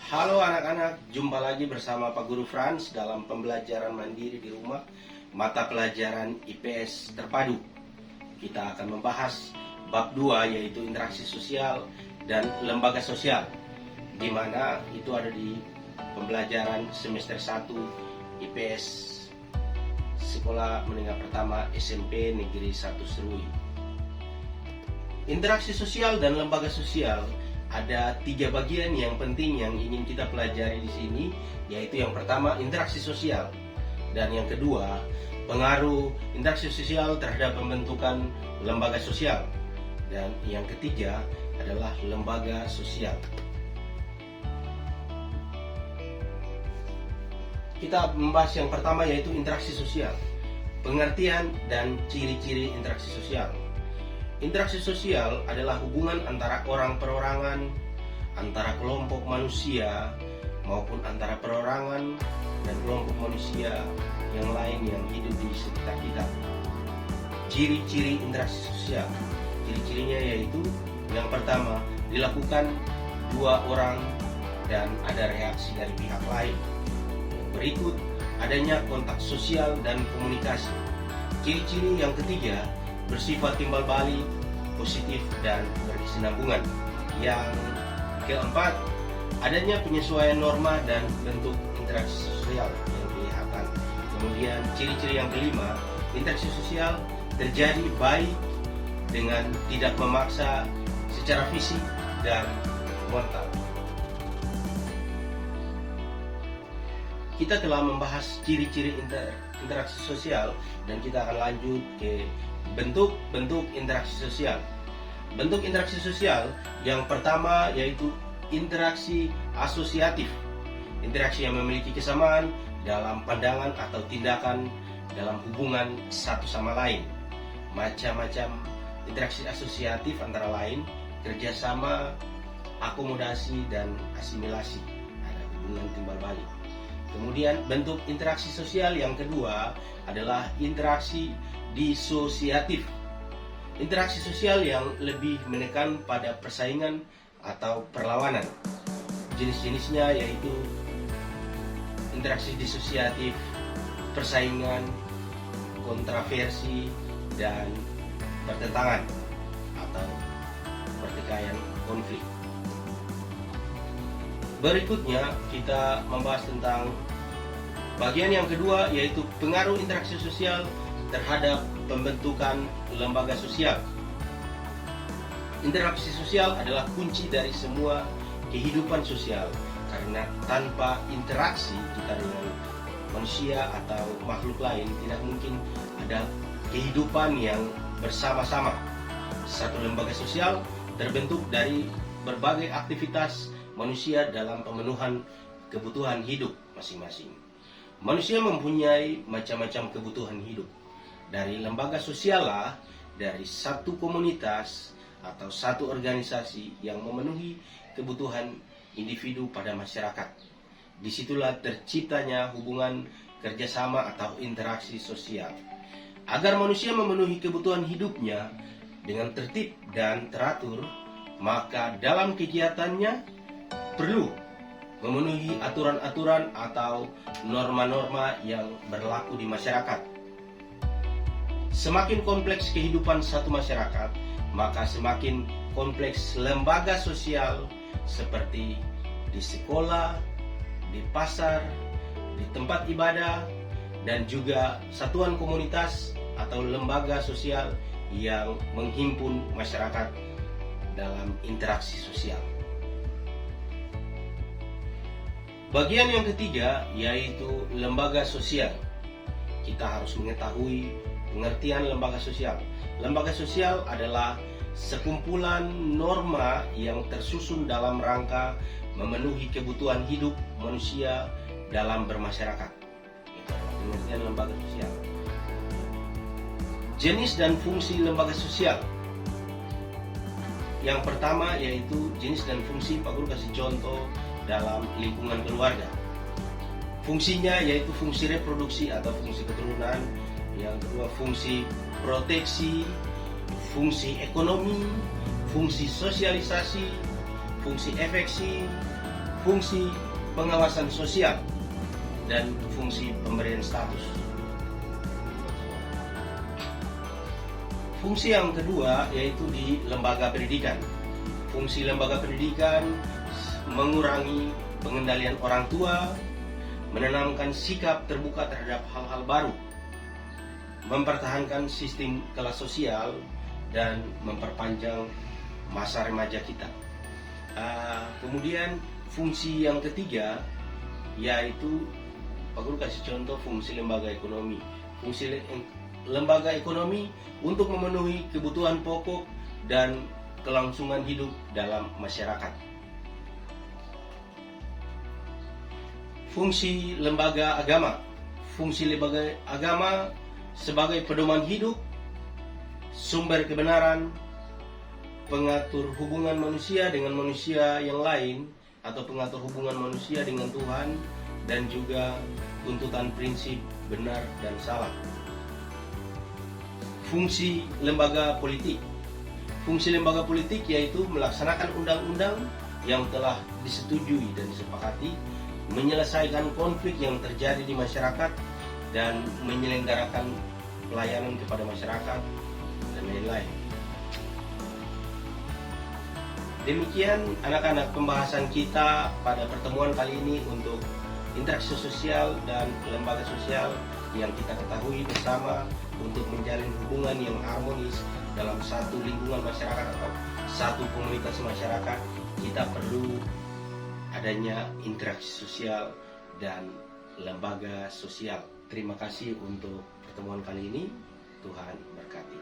Halo anak-anak, jumpa lagi bersama Pak Guru Frans dalam pembelajaran mandiri di rumah mata pelajaran IPS terpadu. Kita akan membahas bab 2 yaitu interaksi sosial dan lembaga sosial, di mana itu ada di pembelajaran semester 1 IPS Sekolah Menengah Pertama SMP Negeri 1 Serui. Interaksi sosial dan lembaga sosial ada 3 bagian yang penting yang ingin kita pelajari di sini, yaitu yang pertama interaksi sosial, dan yang kedua pengaruh interaksi sosial terhadap pembentukan lembaga sosial, dan yang ketiga adalah lembaga sosial. Kita membahas yang pertama yaitu interaksi sosial, pengertian dan ciri-ciri interaksi sosial. Interaksi sosial adalah hubungan antara orang perorangan, antara kelompok manusia, maupun antara perorangan dan kelompok manusia yang lain yang hidup di sekitar kita. Ciri-ciri interaksi sosial, ciri-cirinya yaitu yang pertama, dilakukan 2 orang dan ada reaksi dari pihak lain. Berikut, adanya kontak sosial dan komunikasi. Ciri-ciri yang ketiga, bersifat timbal balik, positif dan berkesinambungan. Yang keempat, adanya penyesuaian norma dan bentuk interaksi sosial yang kelihatan. Kemudian ciri-ciri yang kelima, interaksi sosial terjadi baik dengan tidak memaksa secara fisik dan mental. Kita telah membahas ciri-ciri interaksi sosial dan kita akan lanjut ke bentuk-bentuk interaksi sosial. Bentuk interaksi sosial yang pertama yaitu interaksi asosiatif. Interaksi yang memiliki kesamaan dalam pandangan atau tindakan dalam hubungan satu sama lain. Macam-macam interaksi asosiatif antara lain kerjasama, akomodasi, dan asimilasi. Ada hubungan timbal balik. Kemudian bentuk interaksi sosial yang kedua adalah interaksi disosiatif. Interaksi sosial yang lebih menekan pada persaingan atau perlawanan. Jenis-jenisnya yaitu interaksi disosiatif, persaingan, kontraversi, dan pertentangan atau pertikaian konflik. Berikutnya kita membahas tentang bagian yang kedua yaitu pengaruh interaksi sosial terhadap pembentukan lembaga sosial. Interaksi sosial adalah kunci dari semua kehidupan sosial, karena tanpa interaksi kita dengan manusia atau makhluk lain tidak mungkin ada kehidupan yang bersama-sama. Satu lembaga sosial terbentuk dari berbagai aktivitas manusia dalam pemenuhan kebutuhan hidup masing-masing. Manusia mempunyai macam-macam kebutuhan hidup. Dari lembaga sosial lah, dari satu komunitas atau satu organisasi yang memenuhi kebutuhan individu pada masyarakat. Disitulah terciptanya hubungan kerjasama atau interaksi sosial. Agar manusia memenuhi kebutuhan hidupnya dengan tertib dan teratur, maka dalam kegiatannya perlu memenuhi aturan-aturan atau norma-norma yang berlaku di masyarakat. Semakin kompleks kehidupan satu masyarakat, maka semakin kompleks lembaga sosial seperti di sekolah, di pasar, di tempat ibadah, dan juga satuan komunitas atau lembaga sosial yang menghimpun masyarakat dalam interaksi sosial. Bagian yang ketiga yaitu lembaga sosial. Kita harus mengetahui pengertian lembaga sosial. Lembaga sosial adalah sekumpulan norma yang tersusun dalam rangka memenuhi kebutuhan hidup manusia dalam bermasyarakat. Itu adalah pengertian lembaga sosial. Jenis dan fungsi lembaga sosial. Yang pertama yaitu jenis dan fungsi. Pak Guru kasih contoh dalam lingkungan keluarga. Fungsinya yaitu fungsi reproduksi atau fungsi keturunan. Yang kedua fungsi proteksi, fungsi ekonomi, fungsi sosialisasi, fungsi efeksi, fungsi pengawasan sosial, dan fungsi pemberian status. Fungsi yang kedua yaitu di lembaga pendidikan. Fungsi lembaga pendidikan mengurangi pengendalian orang tua, menanamkan sikap terbuka terhadap hal-hal baru, mempertahankan sistem kelas sosial, dan memperpanjang masa remaja kita. Kemudian fungsi yang ketiga yaitu, Pak Guru kasih contoh fungsi lembaga ekonomi. Fungsi lembaga ekonomi untuk memenuhi kebutuhan pokok dan kelangsungan hidup dalam masyarakat. Fungsi lembaga agama. Fungsi lembaga agama sebagai pedoman hidup, sumber kebenaran, pengatur hubungan manusia dengan manusia yang lain, atau pengatur hubungan manusia dengan Tuhan, dan juga tuntutan prinsip benar dan salah. Fungsi lembaga politik. Fungsi lembaga politik yaitu melaksanakan undang-undang yang telah disetujui dan disepakati, menyelesaikan konflik yang terjadi di masyarakat, dan menyelenggarakan pelayanan kepada masyarakat, dan lain-lain. Demikian anak-anak pembahasan kita pada pertemuan kali ini untuk interaksi sosial dan lembaga sosial yang kita ketahui bersama. Untuk menjalin hubungan yang harmonis dalam satu lingkungan masyarakat atau satu komunitas masyarakat, kita perlu adanya interaksi sosial dan lembaga sosial. Terima kasih untuk pertemuan kali ini. Tuhan berkati.